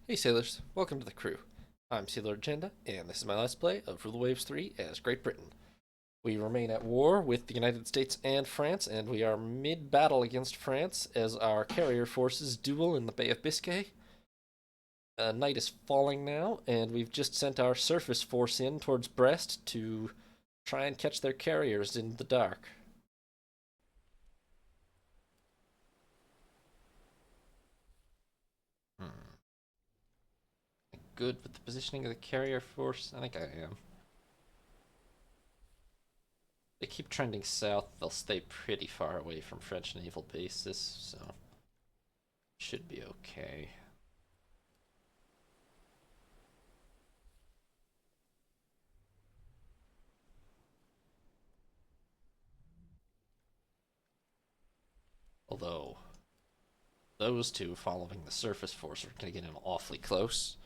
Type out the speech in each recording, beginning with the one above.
Hey sailors, welcome to the crew. I'm Sailor Agenda, and this is my last play of Rule the Waves 3 as Great Britain. We remain at war with the United States and France, and we are mid-battle against France as our carrier forces duel in the Bay of Biscay. Night is falling now, and we've just sent our surface force in towards Brest to try and catch their carriers in the dark. Hmm. Good with the positioning of the carrier force? I think I am. They keep trending south, they'll stay pretty far away from French naval bases, so should be okay. Although, those two following the surface force are going to get in awfully close.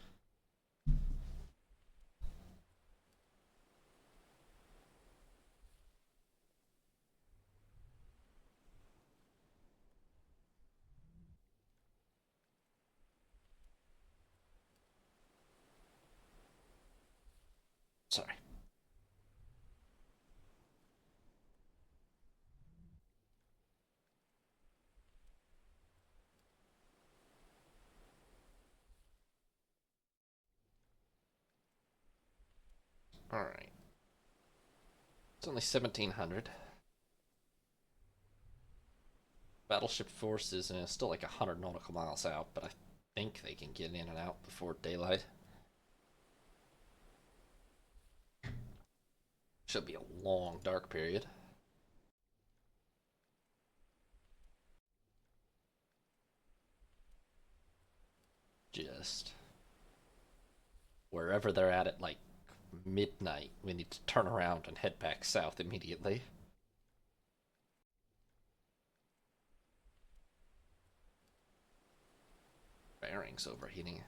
Sorry. Alright. It's only 1700. Battleship force is still like 100 nautical miles out, but I think they can get in and out before daylight. Should be a long dark period. Just wherever they're at like midnight, we need to turn around and head back south immediately. Bearings overheating.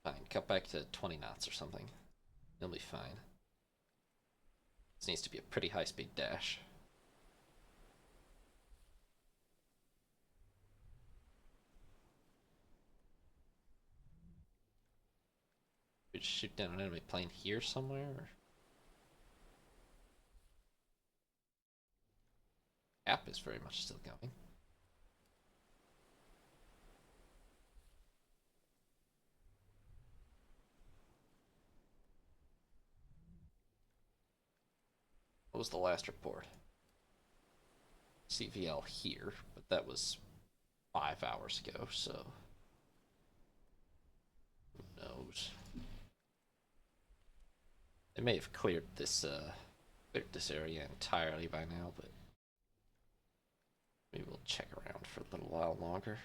Fine, cut back to 20 knots or something. You'll be fine. This needs to be a pretty high speed dash. We just shoot down an enemy plane here somewhere? Or... App is very much still going. What was the last report? CVL here, but that was 5 hours ago, so who knows? They may have cleared this area entirely by now, but maybe we'll check around for a little while longer.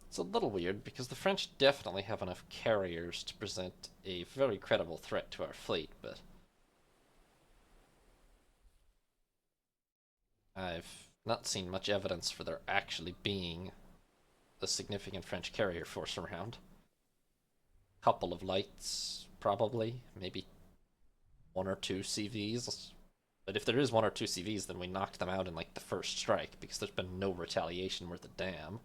It's a little weird because the French definitely have enough carriers to present a very credible threat to our fleet, but I've not seen much evidence for there actually being a significant French carrier force around. Couple of lights, probably, maybe one or two CVs. But if there is one or two CVs, then we knocked them out in like the first strike because there's been no retaliation worth a damn.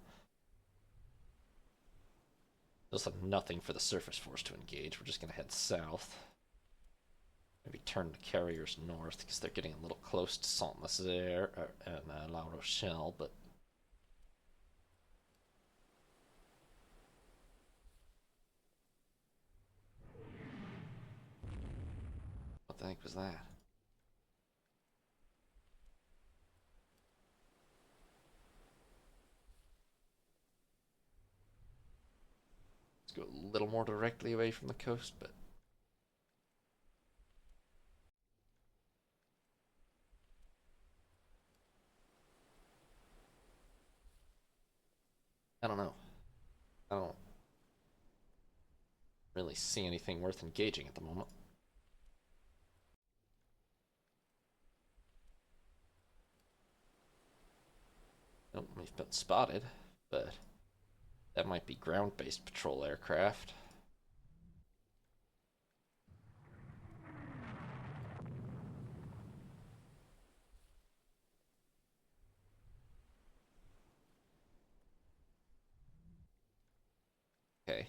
There's nothing for the surface force to engage. We're just gonna head south. Maybe turn the carriers north because they're getting a little close to Saint-Nazaire and La Rochelle, but what the heck was that? Let's go a little more directly away from the coast, but I don't know. I don't really see anything worth engaging at the moment. Oh, we've been spotted, but that might be ground-based patrol aircraft. Okay.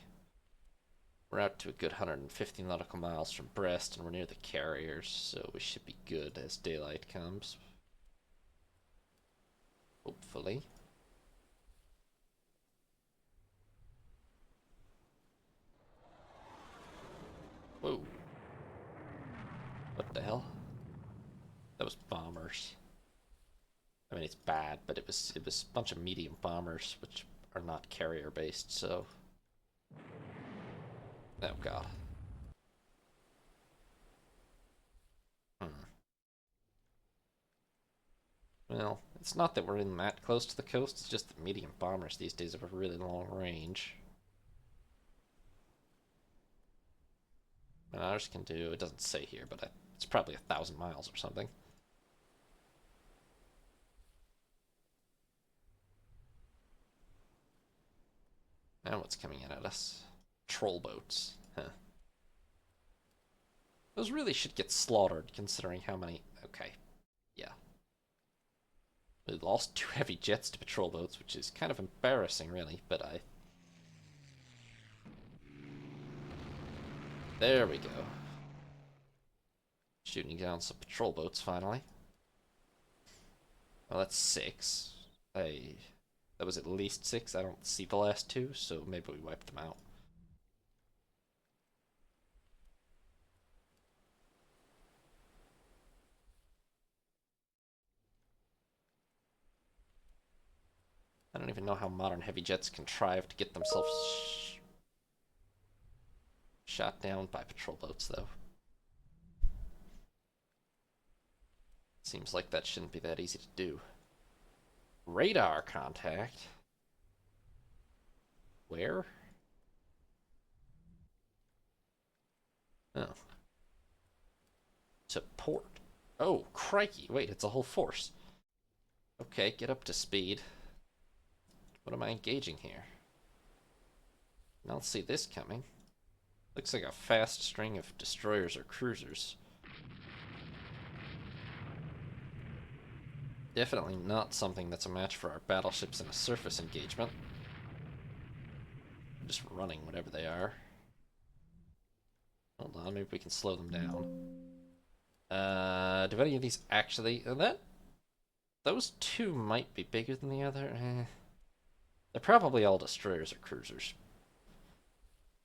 We're out to a good 150 nautical miles from Brest, and we're near the carriers, so we should be good as daylight comes. Hopefully. Whoa. What the hell? That was bombers. I mean, it's bad, but it was a bunch of medium bombers, which are not carrier based. So, oh god. Hmm. Well, it's not that we're in that close to the coast. It's just that medium bombers these days have a really long range. And ours can do. It doesn't say here, but it's probably 1,000 miles or something. Now what's coming in at us? Troll boats. Huh. Those really should get slaughtered, considering how many. Okay, yeah. We lost 2 heavy jets to patrol boats, which is kind of embarrassing, really. But there we go. Shooting down some patrol boats finally. Well, that's 6. That was at least 6. I don't see the last 2, so maybe we wiped them out. I don't even know how modern heavy jets contrive to get themselves shot down by patrol boats, though. Seems like that shouldn't be that easy to do. Radar contact? Where? Oh. To port. Oh, crikey. Wait, it's a whole force. Okay, get up to speed. What am I engaging here? I don't see this coming. Looks like a fast string of destroyers or cruisers. Definitely not something that's a match for our battleships in a surface engagement. I'm just running whatever they are. Hold on, maybe we can slow them down. Do any of these actually... Those 2 might be bigger than the other. They're probably all destroyers or cruisers.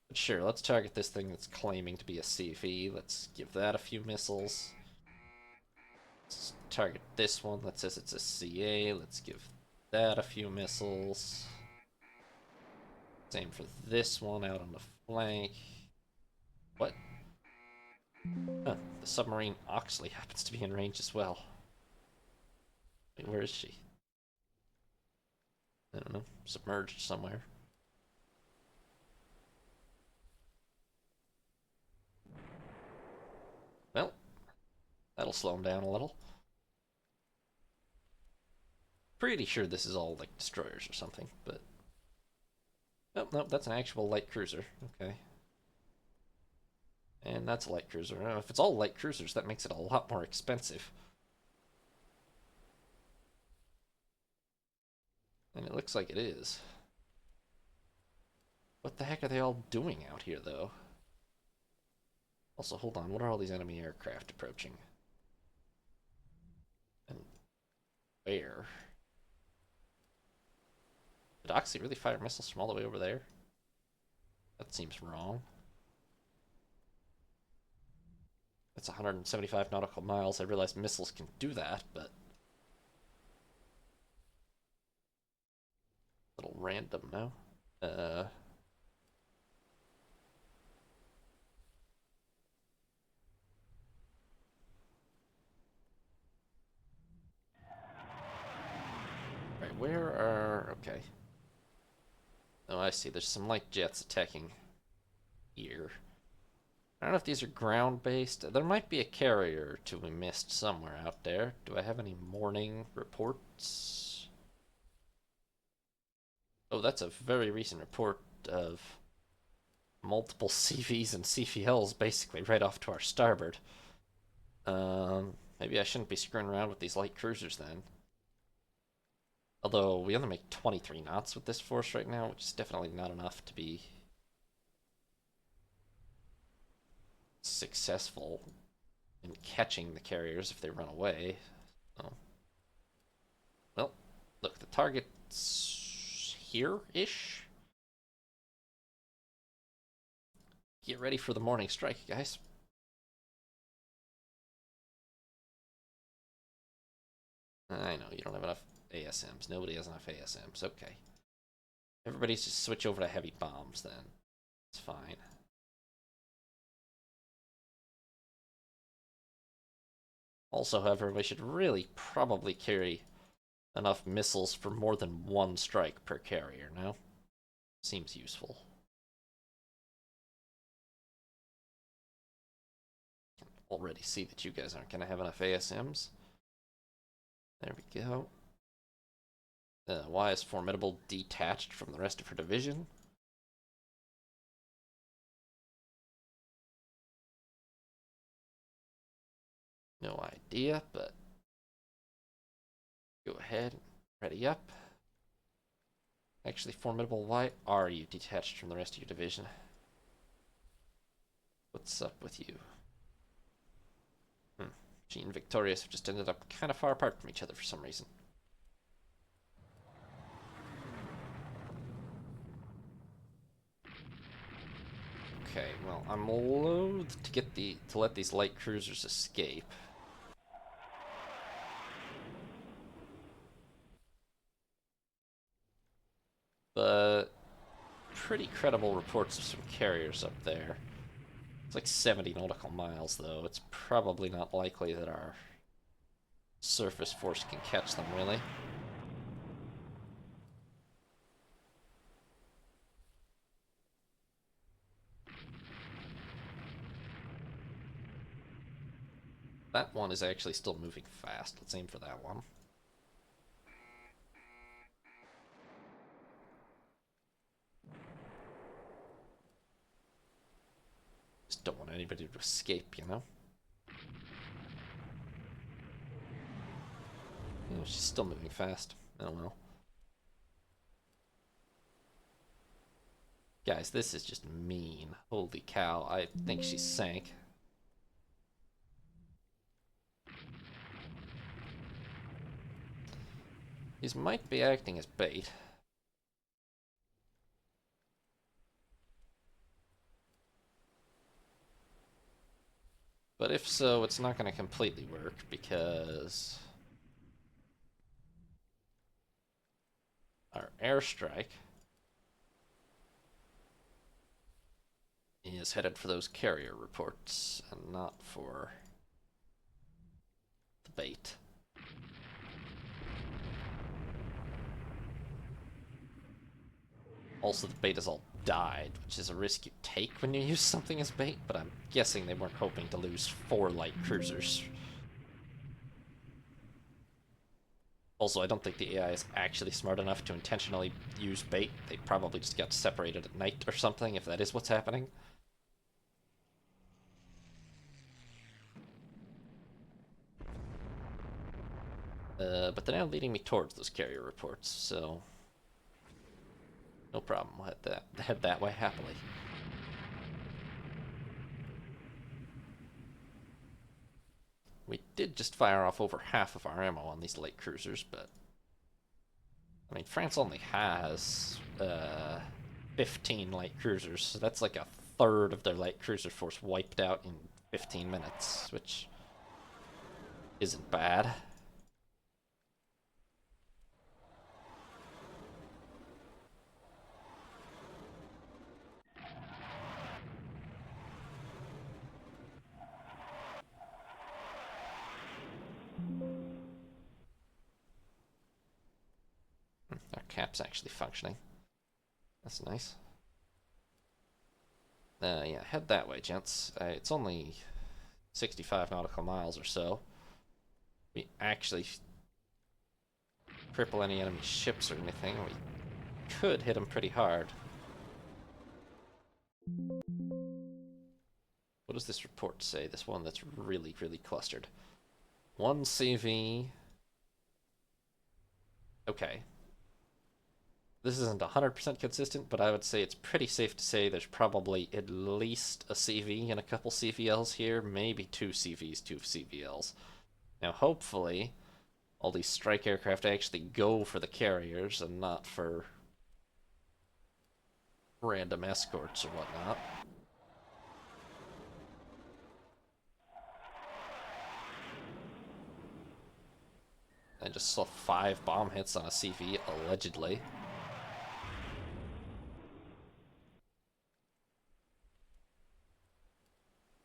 But sure, let's target this thing that's claiming to be a CV. Let's give that a few missiles. Let's target this one that says it's a CA. Let's give that a few missiles. Same for this one out on the flank. What? Huh, the submarine Oxley happens to be in range as well. Wait, where is she? I don't know. Submerged somewhere. Well, that'll slow him down a little. Pretty sure this is all like destroyers or something, but... Nope, nope, that's an actual light cruiser. Okay. And that's a light cruiser. If it's all light cruisers, that makes it a lot more expensive. And it looks like it is. What the heck are they all doing out here, though? Also, hold on. What are all these enemy aircraft approaching? And where? Did Oxy really fire missiles from all the way over there? That seems wrong. That's 175 nautical miles. I realize missiles can do that, but... A little random, no? Right, where are... Okay. Oh, I see. There's some light jets attacking here. I don't know if these are ground-based. There might be a carrier or 2 we missed somewhere out there. Do I have any morning reports? Oh, that's a very recent report of multiple CVs and CVLs basically right off to our starboard. Maybe I shouldn't be screwing around with these light cruisers then. Although we only make 23 knots with this force right now, which is definitely not enough to be successful in catching the carriers if they run away. Oh. Well, look, the target's here-ish. Get ready for the morning strike, guys. I know, you don't have enough ASMs. Nobody has enough ASMs. Okay. Everybody's just switch over to heavy bombs then. It's fine. Also, however, we should really probably carry enough missiles for more than one strike per carrier, no? Seems useful. I can already see that you guys aren't going to have enough ASMs. There we go. Why is Formidable detached from the rest of her division? No idea, but go ahead and ready up. Actually, Formidable, why are you detached from the rest of your division? What's up with you? She and Victorious have just ended up kind of far apart from each other for some reason. Okay, well, I'm loath to let these light cruisers escape. But pretty credible reports of some carriers up there. It's like 70 nautical miles, though. It's probably not likely that our surface force can catch them, really. That one is actually still moving fast. Let's aim for that one. Just don't want anybody to escape, you know? Oh, she's still moving fast. Oh well. Guys, this is just mean. Holy cow, I think she sank. These might be acting as bait. But if so, it's not going to completely work because our airstrike is headed for those carrier reports and not for the bait. Also, the bait has all died, which is a risk you take when you use something as bait, but I'm guessing they weren't hoping to lose 4 light cruisers. Also, I don't think the AI is actually smart enough to intentionally use bait. They probably just got separated at night or something, if that is what's happening. But they're now leading me towards those carrier reports, so no problem. We'll head that way happily. We did just fire off over half of our ammo on these light cruisers, but I mean, France only has 15 light cruisers, so that's like a third of their light cruiser force wiped out in 15 minutes, which isn't bad. Our cap's actually functioning. That's nice. Yeah, head that way, gents. It's only 65 nautical miles or so. We actually cripple any enemy ships or anything. We could hit him pretty hard. What does this report say? This one that's really, really clustered. 1 CV. Okay. This isn't 100% consistent, but I would say it's pretty safe to say there's probably at least a CV and a couple CVLs here, maybe 2 CVs, 2 CVLs. Now, hopefully, all these strike aircraft actually go for the carriers and not for random escorts or whatnot. I just saw 5 bomb hits on a CV, allegedly.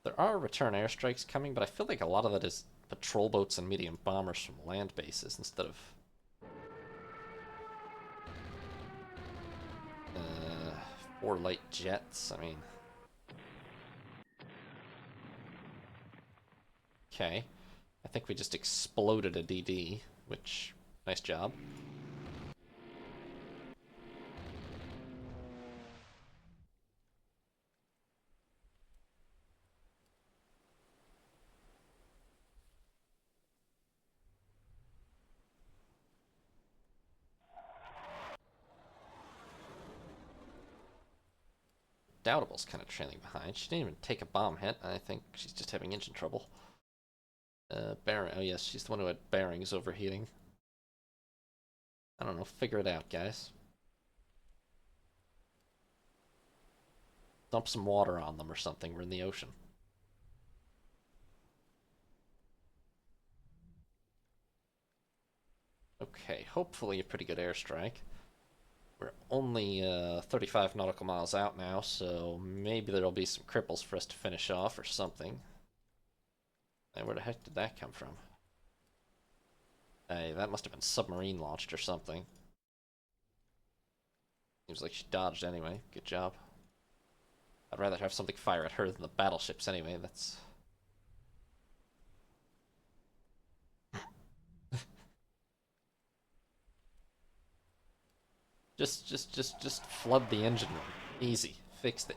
There are return airstrikes coming, but I feel like a lot of that is patrol boats and medium bombers from land bases instead of... 4 light jets, I mean... Okay. I think we just exploded a DD, which... nice job. Doubtable's kind of trailing behind. She didn't even take a bomb hit. I think she's just having engine trouble. Bearing. Oh yes, she's the one who had bearings overheating. I don't know. Figure it out, guys. Dump some water on them or something. We're in the ocean. Okay, hopefully a pretty good airstrike. We're only 35 nautical miles out now, so maybe there'll be some cripples for us to finish off or something. And where the heck did that come from? Hey, that must have been submarine launched or something. Seems like she dodged anyway. Good job. I'd rather have something fire at her than the battleships anyway. That's... just flood the engine room. Easy. Fixed it.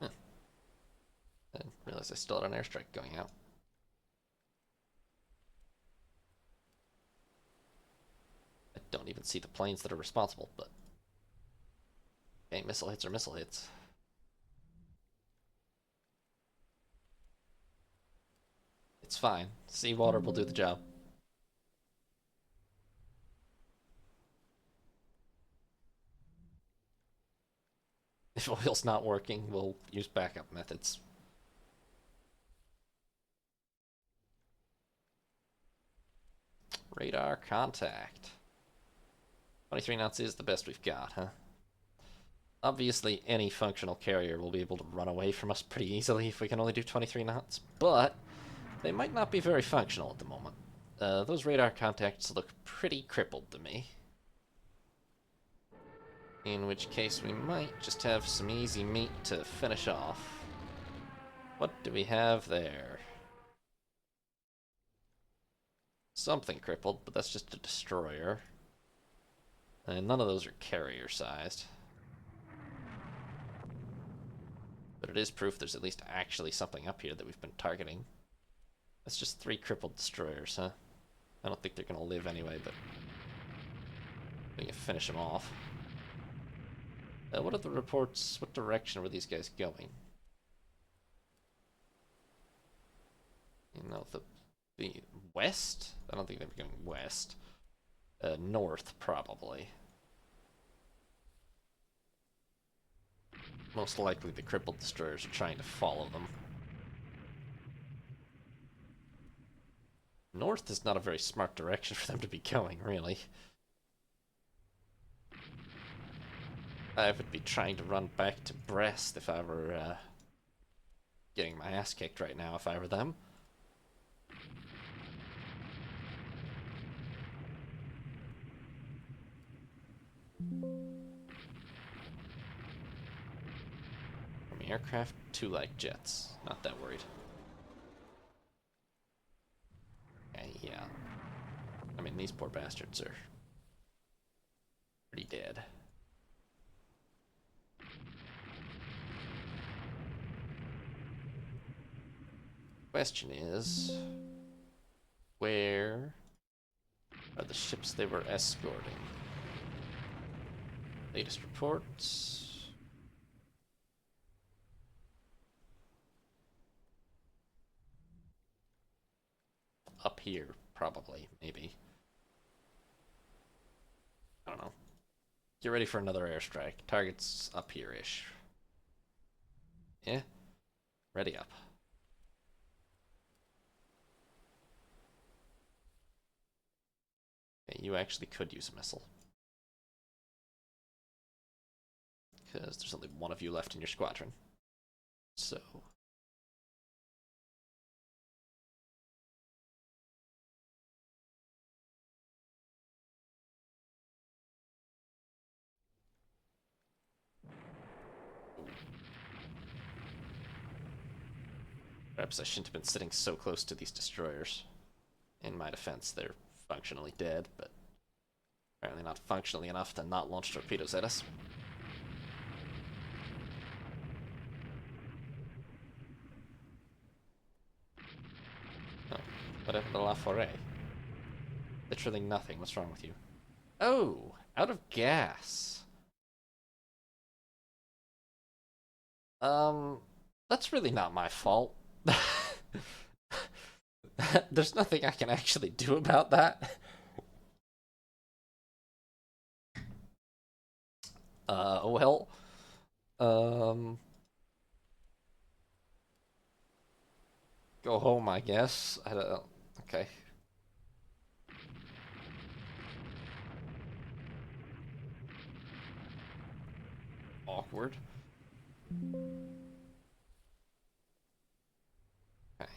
Huh. I didn't realize I still had an airstrike going out. I don't even see the planes that are responsible, but... okay, missile hits are missile hits. It's fine. Seawater will do the job. If oil's not working, we'll use backup methods. Radar contact. 23 knots is the best we've got, huh? Obviously, any functional carrier will be able to run away from us pretty easily if we can only do 23 knots, but they might not be very functional at the moment. Those radar contacts look pretty crippled to me. In which case, we might just have some easy meat to finish off. What do we have there? Something crippled, but that's just a destroyer. And none of those are carrier-sized. But it is proof there's at least actually something up here that we've been targeting. That's just 3 crippled destroyers, huh? I don't think they're gonna live anyway, but we can finish them off. What are the reports? What direction were these guys going? You know, the west? I don't think they were going west. North, probably. Most likely the crippled destroyers are trying to follow them. North is not a very smart direction for them to be going, really. I would be trying to run back to Brest if I were getting my ass kicked right now if I were them. From aircraft to light jets. Not that worried. yeah. I mean, these poor bastards are pretty dead. Question is, where are the ships they were escorting? Latest reports. Up here, probably, maybe. I don't know. Get ready for another airstrike. Target's up here-ish. Yeah? Ready up. Okay, you actually could use a missile. Because there's only one of you left in your squadron. So... Perhaps I shouldn't have been sitting so close to these destroyers. In my defense, they're functionally dead, but apparently not functionally enough to not launch torpedoes at us. Oh, what happened to La Forêt? Literally nothing. What's wrong with you? Oh, out of gas. That's really not my fault. There's nothing I can actually do about that. Well, um, go home, I guess. I don't. Okay. Awkward. Okay.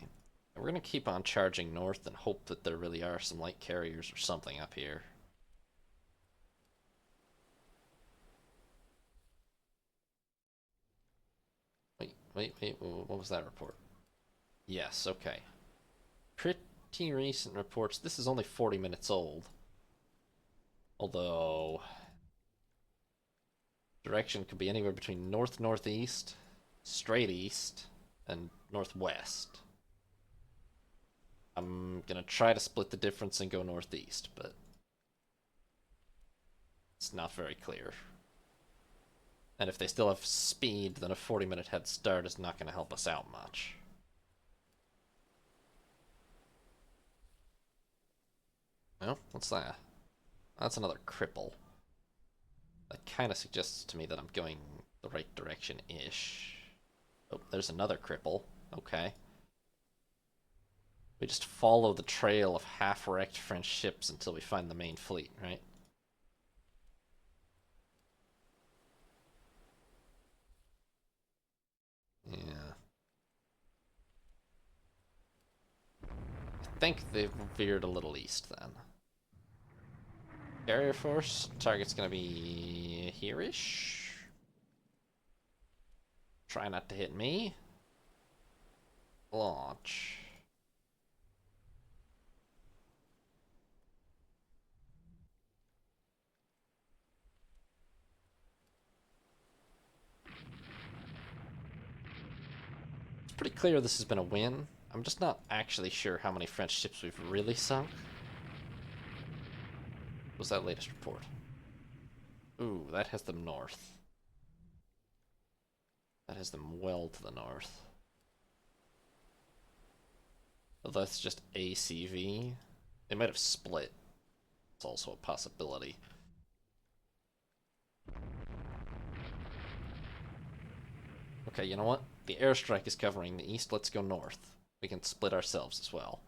We're gonna keep on charging north and hope that there really are some light carriers or something up here. Wait, what was that report? Yes, okay. Pretty recent reports. This is only 40 minutes old. Although, direction could be anywhere between north-northeast, straight east, and northwest. I'm gonna try to split the difference and go northeast, but it's not very clear. And if they still have speed, then a 40-minute head start is not gonna help us out much. Well, what's that? That's another cripple. That kind of suggests to me that I'm going the right direction-ish. Oh, there's another cripple. Okay. We just follow the trail of half-wrecked French ships until we find the main fleet, right? Yeah. I think they've veered a little east then. Carrier force, target's gonna be here-ish. Try not to hit me. Launch. It's pretty clear this has been a win. I'm just not actually sure how many French ships we've really sunk. What was that latest report? Ooh, that has them north. That has them well to the north. Oh, that's just ACV. They might have split. It's also a possibility. Okay, you know what? The airstrike is covering the east. Let's go north. We can split ourselves as well.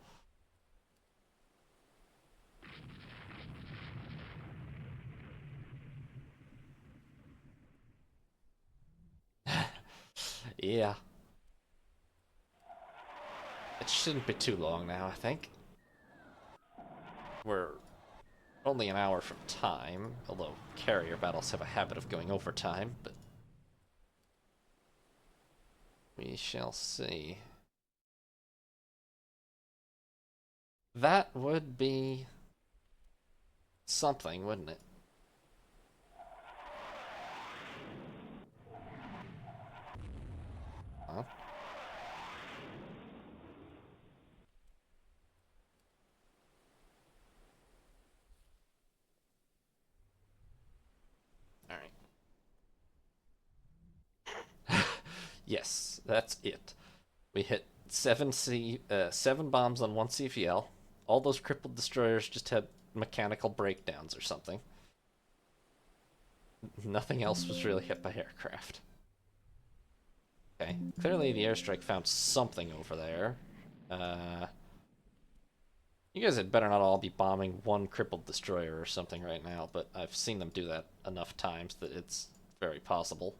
Yeah. It shouldn't be too long now, I think. We're only an hour from time, although carrier battles have a habit of going over time, but we shall see. That would be something, wouldn't it? Huh? Alright. Yes, that's it. We hit seven bombs on one CVL. All those crippled destroyers just had mechanical breakdowns or something. Nothing else was really hit by aircraft. Okay, clearly the airstrike found something over there. Uh, you guys had better not all be bombing one crippled destroyer or something right now, but I've seen them do that enough times that it's very possible.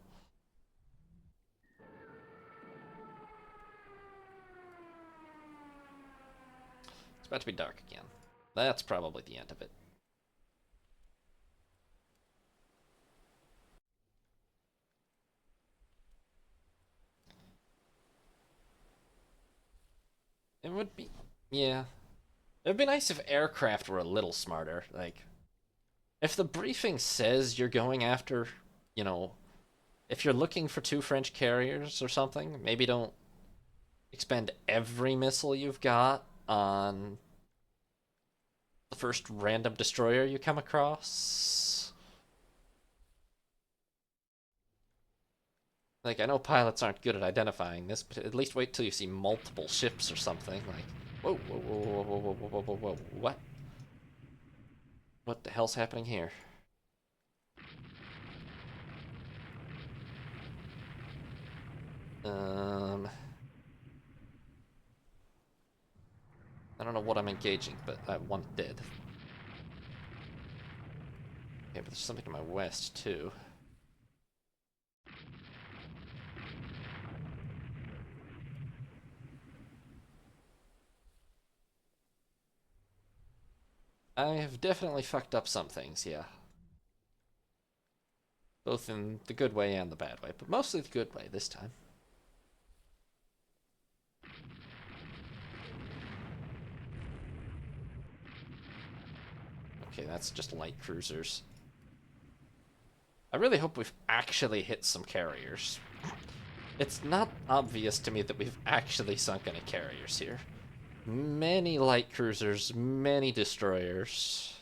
It's about to be dark again. That's probably the end of it. It would be, yeah. It'd be nice if aircraft were a little smarter. Like, if the briefing says you're going after, you know, if you're looking for two French carriers or something, maybe don't expend every missile you've got on the first random destroyer you come across. Like, I know pilots aren't good at identifying this, but at least wait till you see multiple ships or something. Like, whoa, whoa, whoa, whoa, whoa, whoa, whoa, whoa, whoa, what? What the hell's happening here? I don't know what I'm engaging, but I want it dead. Okay, but there's something to my west, too. I have definitely fucked up some things, yeah. Both in the good way and the bad way, but mostly the good way this time. Okay, that's just light cruisers. I really hope we've actually hit some carriers. It's not obvious to me that we've actually sunk any carriers here. Many light cruisers, many destroyers.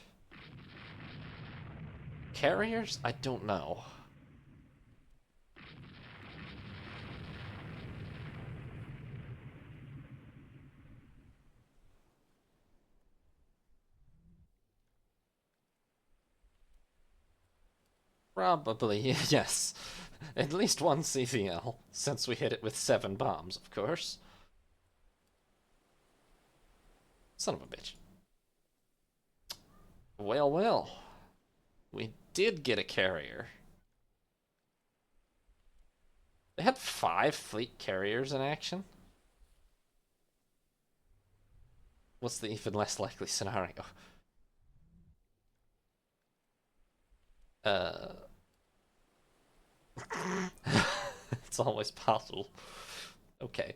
Carriers? I don't know. Probably, yes. At least one CVL, since we hit it with 7 bombs, of course. Son of a bitch. Well, well. We did get a carrier. They had 5 fleet carriers in action? What's the even less likely scenario? Uh... it's always possible. Okay,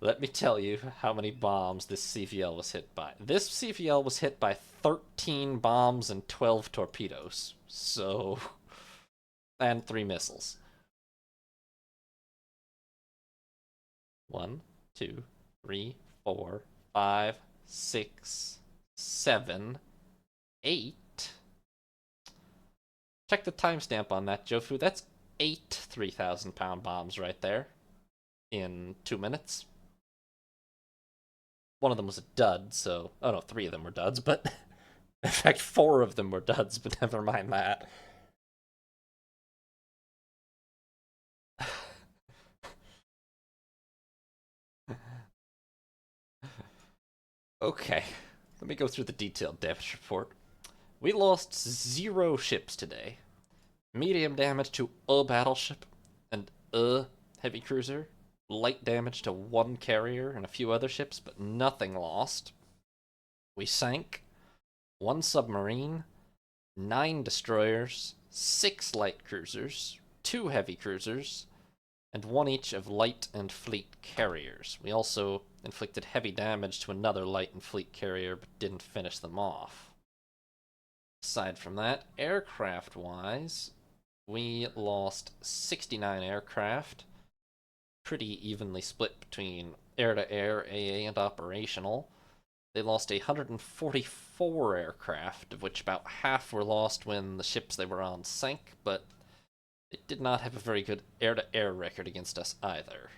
let me tell you how many bombs this CVL was hit by. This CVL was hit by 13 bombs and 12 torpedoes. So... and 3 missiles. 1, 2, 3, 4, 5, 6, 7, 8. Check the timestamp on that, Jofu. That's 8 3,000-pound bombs right there in 2 minutes. One of them was a dud, so... oh no, 3 of them were duds, but... in fact, 4 of them were duds, but never mind that. Okay, let me go through the detailed damage report. We lost 0 ships today. Medium damage to a battleship and a heavy cruiser. Light damage to 1 carrier and a few other ships, but nothing lost. We sank 1 submarine, 9 destroyers, 6 light cruisers, 2 heavy cruisers, and one each of light and fleet carriers. We also inflicted heavy damage to another light and fleet carrier, but didn't finish them off. Aside from that, aircraft-wise, we lost 69 aircraft, pretty evenly split between air-to-air, AA, and operational. They lost 144 aircraft, of which about half were lost when the ships they were on sank, but they did not have a very good air-to-air record against us either.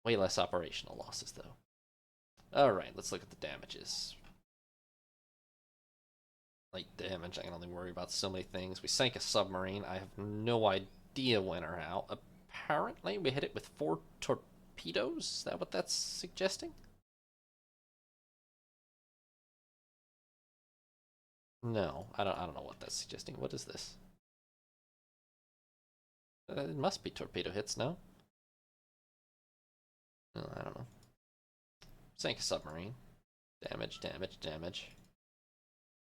Way less operational losses, though. Alright, let's look at the damages. Light damage, I can only worry about so many things. We sank a submarine. I have no idea when or how. Apparently, we hit it with 4 torpedoes? Is that what that's suggesting? No, I don't know what that's suggesting. What is this? It must be torpedo hits, no? No, I don't know. Sank a submarine. Damage, damage, damage.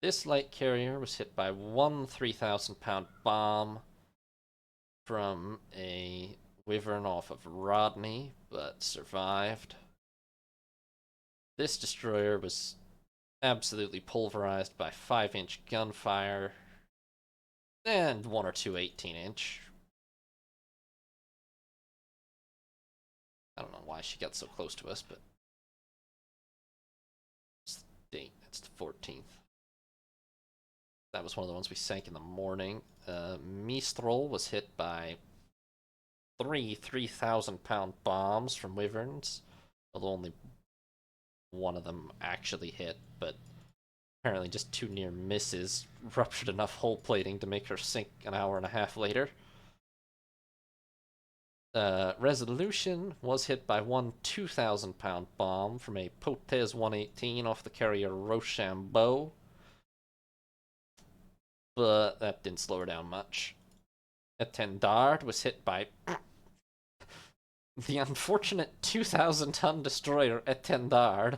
This light carrier was hit by one 3,000-pound bomb from a wyvern off of Rodney, but survived. This destroyer was absolutely pulverized by 5-inch gunfire and 1 or 2 18-inch. I don't know why she got so close to us, but it's the date. It's the 14th. That was one of the ones we sank in the morning. Mistral was hit by 3 3,000-pound bombs from wyverns, although only one of them actually hit, but apparently just 2 near misses ruptured enough hull plating to make her sink an hour and a half later. Resolution was hit by one 2,000-pound bomb from a Potez 118 off the carrier Rochambeau, but that didn't slow her down much. Etendard was hit by the unfortunate 2,000-ton destroyer Etendard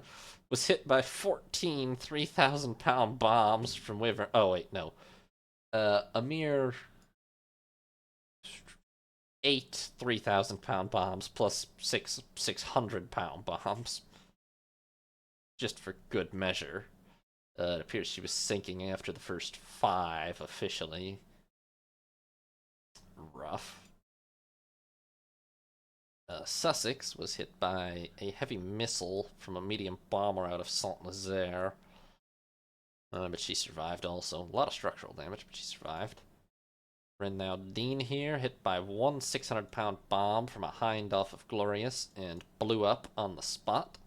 was hit by 14 3,000-pound bombs from Wyvern. Oh, wait, no. A mere 8 3,000-pound bombs plus 6 600-pound bombs. Just for good measure. It appears she was sinking after the first 5 officially. Rough. Sussex was hit by a heavy missile from a medium bomber out of Saint-Nazaire. But she survived also. A lot of structural damage, but she survived. Renaudin here, hit by one 600-pound bomb from a hind off of Glorious and blew up on the spot.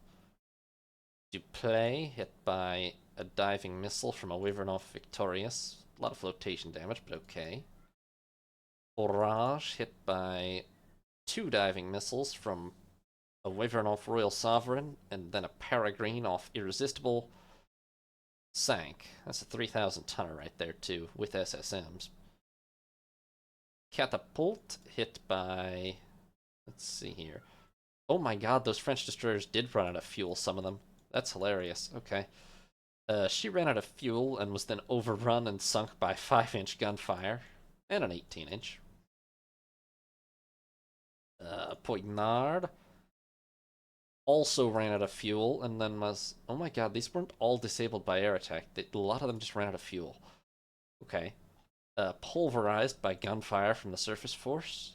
Duplay hit by a diving missile from a wyvern off Victorious. A lot of flotation damage, but okay. Orage hit by 2 diving missiles from a wyvern off Royal Sovereign, and then a Peregrine off Irresistible. Sank. That's a 3,000-tonner right there, too, with SSMs. Catapult hit by... Let's see here. Oh my god, those French destroyers did run out of fuel, some of them. That's hilarious. Okay. She ran out of fuel and was then overrun and sunk by 5-inch gunfire and an 18-inch. Poignard also ran out of fuel and then was... Oh my god, these weren't all disabled by air attack. A lot of them just ran out of fuel. Okay. Pulverized by gunfire from the surface force.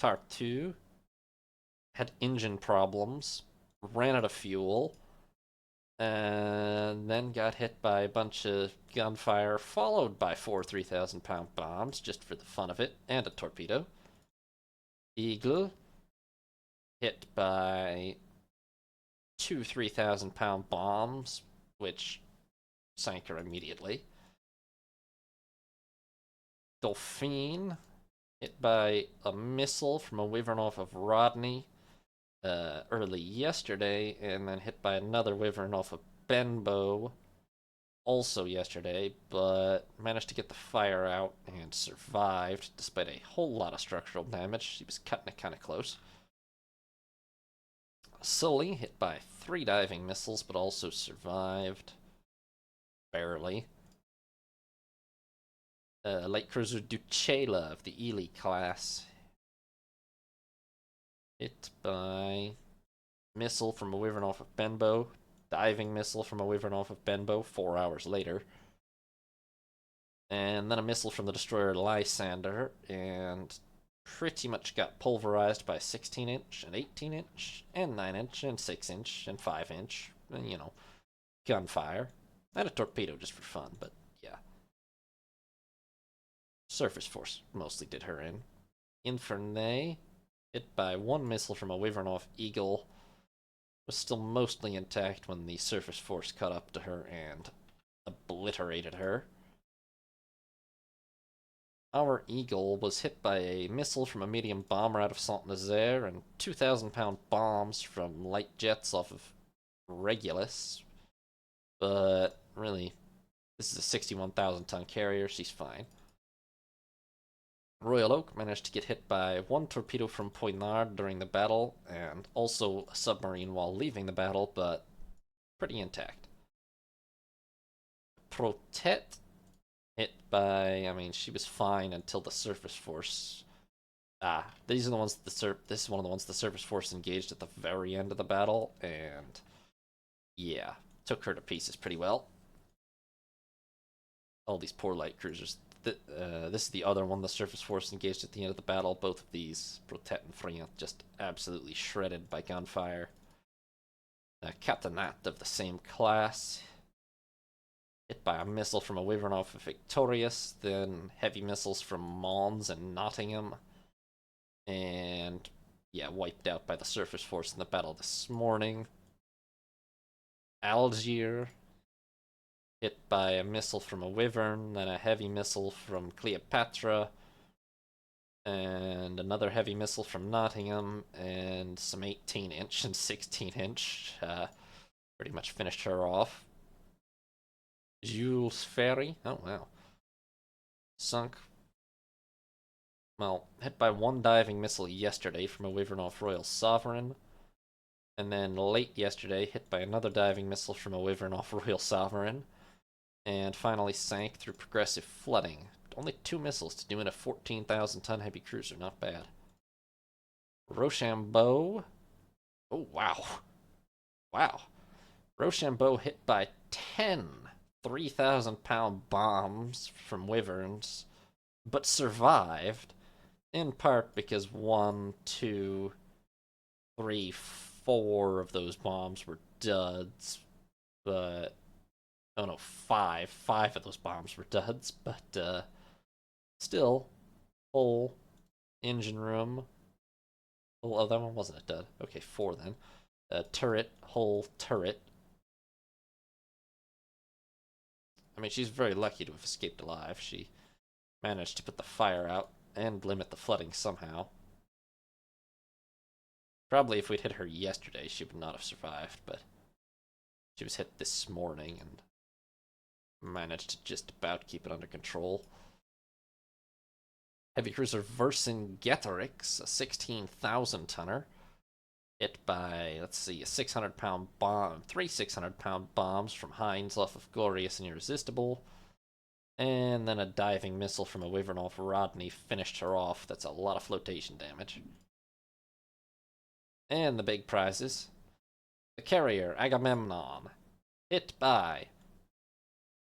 Tartu had engine problems, ran out of fuel, and then got hit by a bunch of gunfire, followed by 4 3,000-pound bombs, just for the fun of it, and a torpedo. Eagle hit by 2 3,000-pound bombs, which sank her immediately. Dauphine hit by a missile from a wyvern off of Rodney early yesterday, and then hit by another wyvern off of Benbow also yesterday, but managed to get the fire out and survived despite a whole lot of structural damage. She was cutting it kind of close. Sully hit by 3 diving missiles, but also survived barely. Light cruiser Duchela of the Ely class hit by missile from a wyvern off of Benbow, diving missile from a wyvern off of Benbow 4 hours later, and then a missile from the destroyer Lysander, and pretty much got pulverized by 16-inch and 18-inch and 9-inch and 6-inch and 5-inch, and, you know, gunfire. And a torpedo just for fun, but yeah. Surface force mostly did her in. Infernay, hit by one missile from a wyvern off Eagle, was still mostly intact when the surface force caught up to her and obliterated her. Our Eagle was hit by a missile from a medium bomber out of Saint-Nazaire and 2,000-pound bombs from light jets off of Regulus. But really, this is a 61,000-ton carrier. She's fine. Royal Oak managed to get hit by one torpedo from Poignard during the battle, and also a submarine while leaving the battle, but pretty intact. Protette hit by, I mean, she was fine until the surface force. These are the ones this is one of the ones the surface force engaged at the very end of the battle, and yeah, took her to pieces pretty well. All these poor light cruisers. This is the other one the surface force engaged at the end of the battle. Both of these, Protette and Friant, just absolutely shredded by gunfire. Catanat of the same class, hit by a missile from a wyvern off of Victorious, then heavy missiles from Mons and Nottingham, and yeah, wiped out by the surface force in the battle this morning. Algiers, hit by a missile from a wyvern, then a heavy missile from Cleopatra, and another heavy missile from Nottingham, and some 18-inch and 16-inch. Pretty much finished her off. Jules Ferry, oh wow. Sunk. Well, hit by one diving missile yesterday from a wyvern off Royal Sovereign. And then late yesterday, hit by another diving missile from a wyvern off Royal Sovereign. And finally sank through progressive flooding. Only 2 missiles to do in a 14,000-ton heavy cruiser, not bad. Rochambeau. Oh, wow. Wow. Rochambeau hit by 10 3,000-pound bombs from wyverns, but survived, in part because 1, 2, 3, 4 of those bombs were duds, but oh no, 5 of those bombs were duds, but still, whole engine room. Oh, that one wasn't a dud. Okay, 4 then. Turret, whole turret. I mean, she's very lucky to have escaped alive. She managed to put the fire out and limit the flooding somehow. Probably if we'd hit her yesterday, she would not have survived, but she was hit this morning and managed to just about keep it under control. Heavy cruiser Vercingetorix, a 16,000-tonner, hit by, let's see, a 600-pound bomb, 3 600-pound bombs from Heinz off of Glorious and Irresistible, and then a diving missile from a wyvern off Rodney finished her off. That's a lot of flotation damage. And the big prizes. The carrier Agamemnon, hit by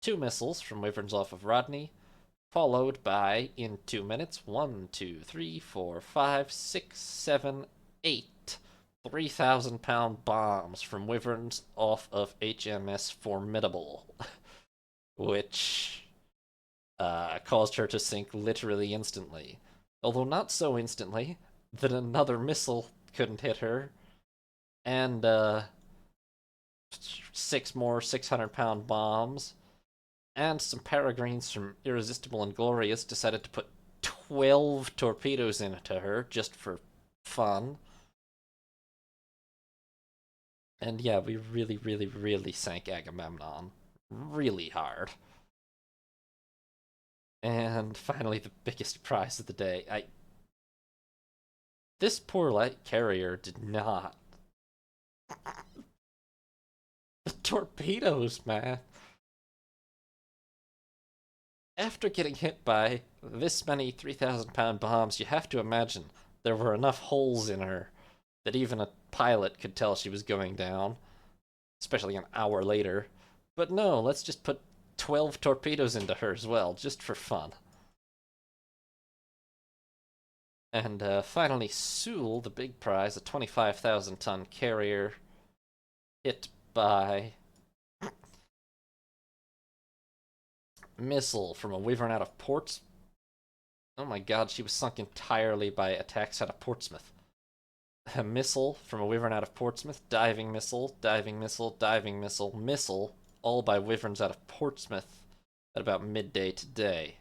2 missiles from wyverns off of Rodney, followed by, in 2 minutes, 1, 2, 3, 4, 5, 6, 7, 8 3,000-pound bombs from wyverns off of HMS Formidable, which caused her to sink literally instantly. Although not so instantly that another missile couldn't hit her, and 6 more 600-pound bombs, and some peregrines from Irresistible and Glorious decided to put 12 torpedoes into her just for fun. And yeah, we really, really, really sank Agamemnon. Really hard. And finally, the biggest prize of the day. This poor light carrier did not. The torpedoes, man. After getting hit by this many 3,000-pound bombs, you have to imagine there were enough holes in her that even a pilot could tell she was going down, especially an hour later. But no, let's just put 12 torpedoes into her as well, just for fun. And finally, Sewell, the big prize, a 25,000-ton carrier, hit by missile from a wyvern out of Ports. Oh my god, she was sunk entirely by attacks out of Portsmouth. A missile from a wyvern out of Portsmouth, diving missile, diving missile, diving missile, missile, all by wyverns out of Portsmouth at about midday today.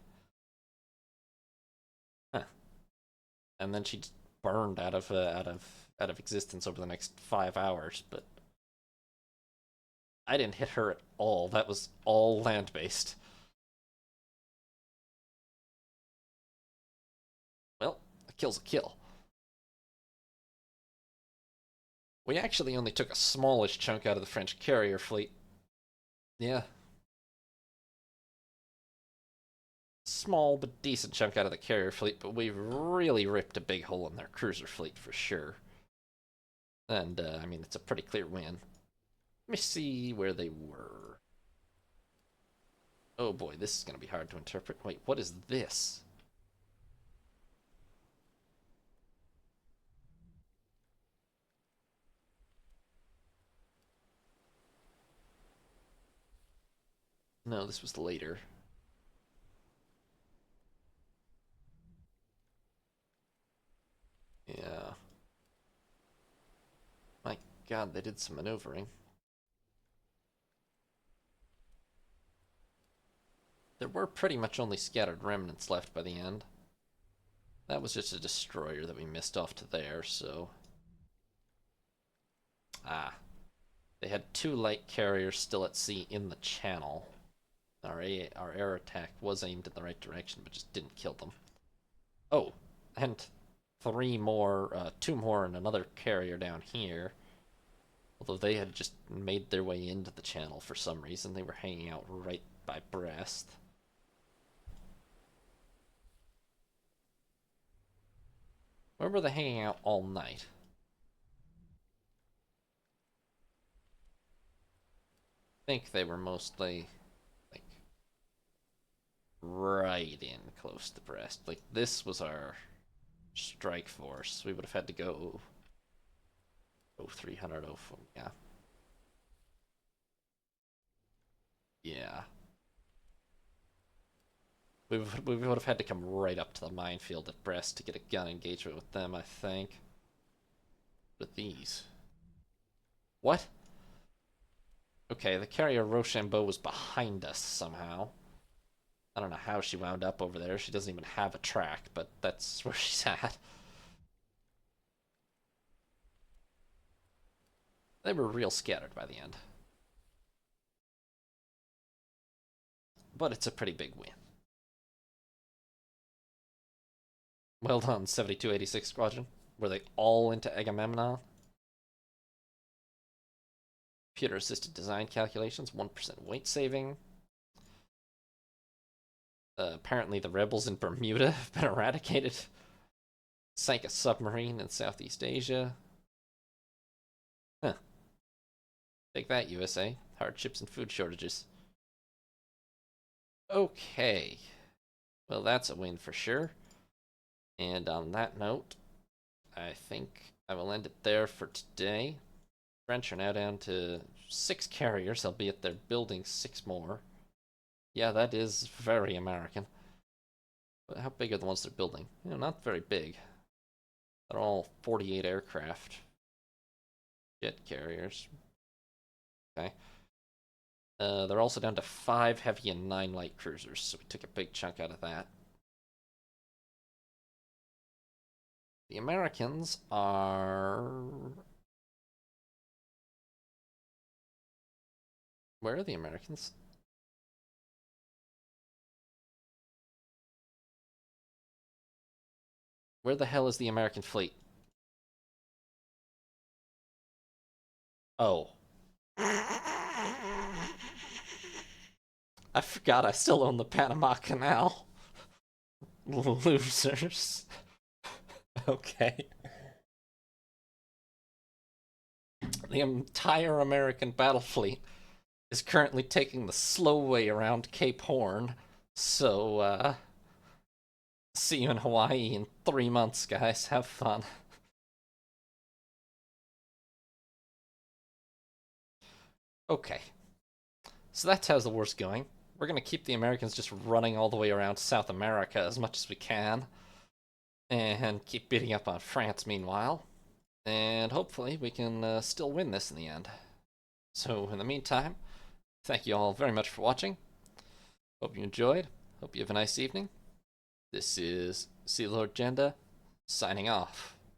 Huh. And then she burned out of existence over the next 5 hours. But I didn't hit her at all. That was all land based. Well, a kill's a kill. We actually only took a smallish chunk out of the French carrier fleet. Yeah. Small but decent chunk out of the carrier fleet, but we really ripped a big hole in their cruiser fleet for sure. And, I mean, it's a pretty clear win. Let me see where they were. Oh boy, this is going to be hard to interpret. Wait, what is this? No, this was later. Yeah. My god, they did some maneuvering. There were pretty much only scattered remnants left by the end. That was just a destroyer that we missed off to there, so... Ah. They had 2 light carriers still at sea in the channel. Our air attack was aimed in the right direction, but just didn't kill them. Oh, and 3 more, 2 more and another carrier down here. Although they had just made their way into the channel for some reason. They were hanging out right by Brest. Where were they hanging out all night? I think they were mostly, like, right in close to Brest. Like, this was our strike force. We would have had to go 0300, 04, yeah. Yeah. We would have had to come right up to the minefield at Brest to get a gun engagement with them, I think. With these. What? Okay, the carrier Rochambeau was behind us somehow. I don't know how she wound up over there. She doesn't even have a track, but that's where she's at. They were real scattered by the end. But it's a pretty big win. Well done, 7286 Squadron. Were they all into Agamemnon? Computer-assisted design calculations, 1% weight saving. Apparently the rebels in Bermuda have been eradicated. Sank a submarine in Southeast Asia. Huh. Take that, USA. Hardships and food shortages. Okay. Well, that's a win for sure. And on that note, I think I will end it there for today. French are now down to 6 carriers, albeit they're building 6 more. Yeah, that is very American. But how big are the ones they're building? You know, not very big. They're all 48 aircraft. Jet carriers. Okay. They're also down to 5 heavy and 9 light cruisers, so we took a big chunk out of that. The Americans are... Where are the Americans? Where the hell is the American fleet? Oh. I forgot I still own the Panama Canal. Losers. Okay. The entire American battle fleet is currently taking the slow way around Cape Horn. So, see you in Hawaii in 3 months, guys. Have fun. Okay, so that's how the war's going. We're gonna keep the Americans just running all the way around South America as much as we can, and keep beating up on France meanwhile. And hopefully we can still win this in the end. So in the meantime, thank you all very much for watching. Hope you enjoyed. Hope you have a nice evening. This is Sea Lord Jenda, signing off.